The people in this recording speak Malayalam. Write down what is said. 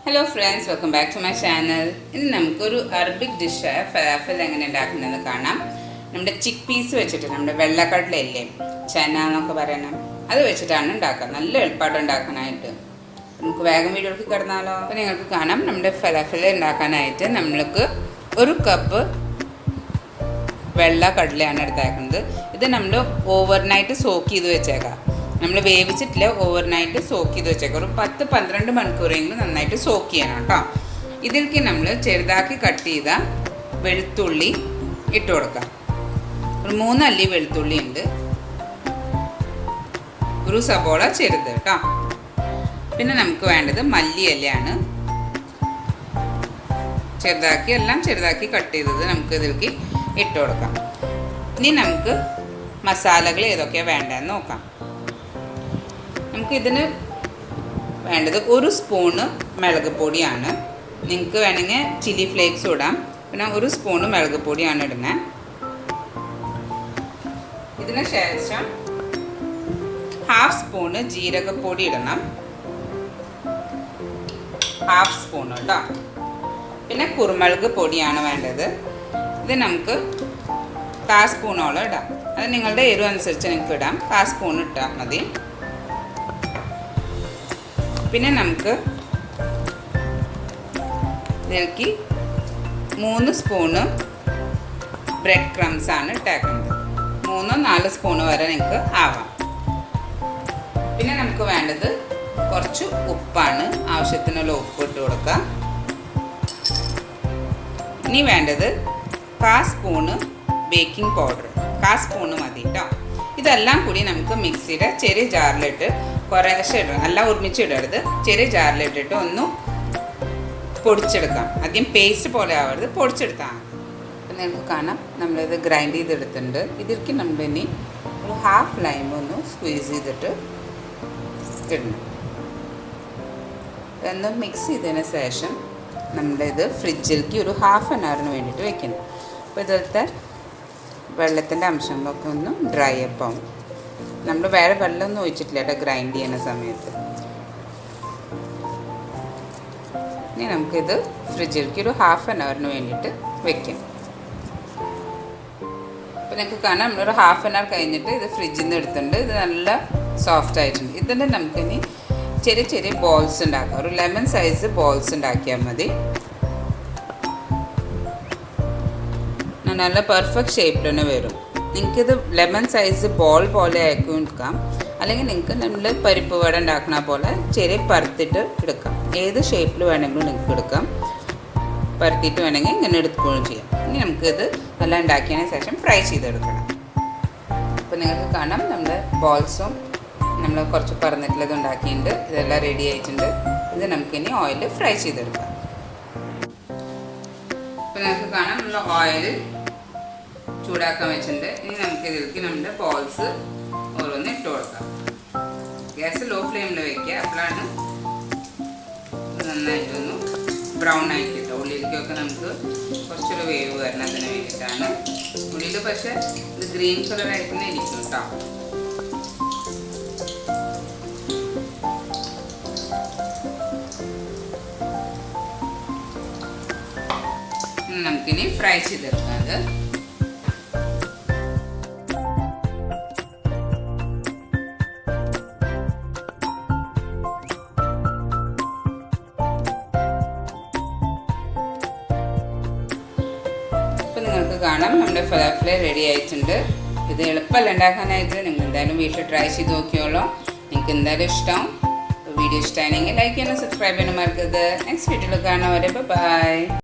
Hello friends, welcome back to my channel. ഇന്ന് നമുക്കൊരു അറബിക് ഡിഷായ ഫലാഫൽ എങ്ങനെ ഉണ്ടാക്കുന്നതെന്ന് കാണാം. നമ്മുടെ ചിക്പീസ് വെച്ചിട്ട് നമ്മുടെ വെള്ളക്കടലയില്ലേ, ചന എന്നൊക്കെ പറയണം, അത് വെച്ചിട്ടാണ് ഉണ്ടാക്കുക. നല്ല എളുപ്പമായിട്ട് ഉണ്ടാക്കാനായിട്ട്. നമുക്ക് വേഗം വീഡിയോക്ക് കിടന്നാലോ. അപ്പോൾ നിങ്ങൾക്ക് കാണാം, നമ്മുടെ ഫലാഫൽ ഉണ്ടാക്കാനായിട്ട് നമ്മൾക്ക് 1 കപ്പ് വെള്ളക്കടലയാണ് എടുത്തേക്കുന്നത്. ഇത് നമ്മൾ ഓവർനൈറ്റ് സോക്ക് ചെയ്ത് വെച്ചേക്കാം. നമ്മൾ വേവിച്ചിട്ടില്ല, ഓവർനൈറ്റ് സോക്ക് ചെയ്ത് വെച്ചേക്കാം. ഒരു 10-12 മണിക്കൂറെങ്കിലും നന്നായിട്ട് സോക്ക് ചെയ്യണം കേട്ടോ. ഇതിലേക്ക് നമ്മൾ ചെറുതാക്കി കട്ട് ചെയ്ത വെളുത്തുള്ളി ഇട്ട് കൊടുക്കാം. ഒരു 3 അല്ലി വെളുത്തുള്ളി ഉണ്ട്, ഒരു സബോള ചെറുത് കേട്ടോ. പിന്നെ നമുക്ക് വേണ്ടത് മല്ലിയിലയാണ്, ചെറുതാക്കി കട്ട് ചെയ്തത് നമുക്ക് ഇതിലേക്ക് ഇട്ട് കൊടുക്കാം. ഇനി നമുക്ക് മസാലകൾ ഏതൊക്കെയാണ് വേണ്ടതെന്ന് നോക്കാം. നമുക്കിതിന് വേണ്ടത് 1 സ്പൂണ് മുളക് പൊടിയാണ്. നിങ്ങൾക്ക് വേണമെങ്കിൽ ചില്ലി ഫ്ലേക്സ് ഇടാം. പിന്നെ 1 സ്പൂണ് മുളക് പൊടിയാണ് ഇടുന്നത്. ഇതിന് ശേഷം 1/2 സ്പൂണ് ജീരകപ്പൊടി ഇടണം, 1/2 സ്പൂൺ കേട്ടോ. പിന്നെ കുരുമുളക് പൊടിയാണ് വേണ്ടത്. ഇത് നമുക്ക് 1/4 സ്പൂണോളം ഇടാം. അത് നിങ്ങളുടെ എരിവ് അനുസരിച്ച് നിങ്ങൾക്ക് ഇടാം. 1/4 സ്പൂൺ ഇട്ടാൽ മതി. പിന്നെ നമുക്ക് ഇതിലേക്ക് 3 സ്പൂണ് ബ്രെഡ് ക്രംസ് ആണ് ഇട്ടേക്കുന്നത്. 3-4 സ്പൂണ് വരെ നിങ്ങൾക്ക് ആവാം. പിന്നെ നമുക്ക് വേണ്ടത് കുറച്ച് ഉപ്പാണ്, ആവശ്യത്തിനുള്ള ഉപ്പ് ഇട്ട് കൊടുക്കുക. ഇനി വേണ്ടത് 1/4 സ്പൂണ് ബേക്കിംഗ് പൗഡർ, 1/4 സ്പൂണ് മതി കേട്ടോ. ഇതെല്ലാം കൂടി നമുക്ക് മിക്സിയുടെ ചെറിയ ജാറിലിട്ട് കുറേശ്ശെ ഇടണം, എല്ലാം ഒരുമിച്ച് ഇടരുത്. ചെറിയ ജാറിലിട്ടിട്ട് ഒന്ന് പൊടിച്ചെടുക്കാം. ആദ്യം പേസ്റ്റ് പോലെ ആവരുത്, പൊടിച്ചെടുത്താൽ. അപ്പം നിങ്ങൾക്ക് കാണാം, നമ്മളിത് ഗ്രൈൻഡ് ചെയ്തെടുത്തിട്ടുണ്ട്. ഇതിലേക്ക് നമ്മൾ ഇനി ഒരു 1/2 ലൈം ഒന്ന് സ്ക്വീസ് ചെയ്തിട്ട് ഇടണം. ഇതൊന്ന് മിക്സ് ചെയ്തതിന് ശേഷം നമ്മളിത് ഫ്രിഡ്ജിലേക്ക് ഒരു 1/2 hourന് വേണ്ടിയിട്ട് വെക്കണം. അപ്പോൾ ഇതിലത്തെ വെള്ളത്തിൻ്റെ അംശങ്ങളൊക്കെ ഒന്ന് ഡ്രൈ അപ്പ് ആവും. നമ്മൾ വേറെ വെള്ളമൊന്നും ഒഴിച്ചിട്ടില്ല കേട്ടോ ഗ്രൈൻഡ് ചെയ്യുന്ന സമയത്ത്. ഇനി നമുക്കിത് ഫ്രിഡ്ജിലേക്ക് ഒരു 1/2 hourന് വേണ്ടിയിട്ട് വെക്കാം. അപ്പോൾ നിങ്ങൾക്ക് കാണാം, നമ്മളൊരു 1/2 hour കഴിഞ്ഞിട്ട് ഇത് ഫ്രിഡ്ജിൽ നിന്ന് എടുത്തിട്ടുണ്ട്. ഇത് നല്ല സോഫ്റ്റ് ആയിട്ടുണ്ട്. ഇതിൻ്റെ നമുക്കിനി ചെറിയ ചെറിയ ബോൾസ് ഉണ്ടാക്കാം. ഒരു ലെമൺ സൈസ് ബോൾസ് ഉണ്ടാക്കിയാൽ മതി. നല്ല പെർഫെക്റ്റ് ഷേപ്പിൽ തന്നെ വരും. നിങ്ങൾക്കിത് ലെമൺ സൈസ് ബോൾ പോലെ ആക്കി എടുക്കാം, അല്ലെങ്കിൽ നിങ്ങൾക്ക് നമ്മൾ പരിപ്പ് വട ഉണ്ടാക്കുന്ന പോലെ ചെറിയ പരത്തിട്ട് എടുക്കാം. ഏത് ഷേപ്പിൽ വേണമെങ്കിലും നിങ്ങൾക്ക് എടുക്കാം. പരത്തിയിട്ട് വേണമെങ്കിൽ ഇങ്ങനെ എടുക്കുകയും ചെയ്യാം. ഇനി നമുക്കിത് എല്ലാം ഉണ്ടാക്കിയതിന് ശേഷം ഫ്രൈ ചെയ്തെടുക്കണം. അപ്പോൾ നിങ്ങൾക്ക് കാണാം, നമ്മുടെ ബോൾസും നമ്മൾ കുറച്ച് പറന്നിട്ടുള്ളത് ഉണ്ടാക്കിയിട്ടുണ്ട്. ഇതെല്ലാം റെഡി ആയിട്ടുണ്ട്. ഇത് നമുക്കിനി ഓയിൽ ഫ്രൈ ചെയ്തെടുക്കാം. അപ്പോൾ നിങ്ങൾക്ക് കാണാം, നമ്മൾ ഓയിൽ ചൂടാക്കാൻ വെച്ചിട്ടുണ്ട്. ഇനി നമുക്ക് ഇതിലേക്ക് നമ്മുടെ ബോൾസ് ഓരോന്ന് ഇട്ട് കൊടുക്കാം. ഗ്യാസ് ലോ ഫ്ലെയിമിൽ വയ്ക്കുക. അപ്പോഴാണ് നന്നായിട്ടൊന്ന് ബ്രൗൺ ആയിട്ട് കിട്ടുക. ഉള്ളിലേക്കൊക്കെ നമുക്ക് കുറച്ചൊരു വേവ് വരണം. അതിന് വേണ്ടിയിട്ടാണ്. ഉള്ളിൽ പക്ഷേ ഇത് ഗ്രീൻ കളറായിട്ട് തന്നെ ഇരിക്കും കേട്ടോ. നമുക്കിനി ഫ്രൈ ചെയ്തെടുക്കാം. അത് നിങ്ങൾക്ക് കാണാം, നമ്മുടെ ഫലാഫൽ റെഡി ആയിട്ടുണ്ട്. ഇത് എളുപ്പമല്ല ഉണ്ടാക്കാനായിട്ട്. നിങ്ങൾ എന്തായാലും വീട്ടിൽ ട്രൈ ചെയ്ത് നോക്കിയോളൂ. നിങ്ങൾക്ക് എന്തായാലും ഇഷ്ടം. വീഡിയോ ഇഷ്ടമാണെങ്കിൽ ലൈക്ക് ചെയ്യാനും സബ്സ്ക്രൈബ് ചെയ്യാനും മറക്കരുത്. നെക്സ്റ്റ് വീഡിയോയിൽ കാണാൻ വരെ ബൈ.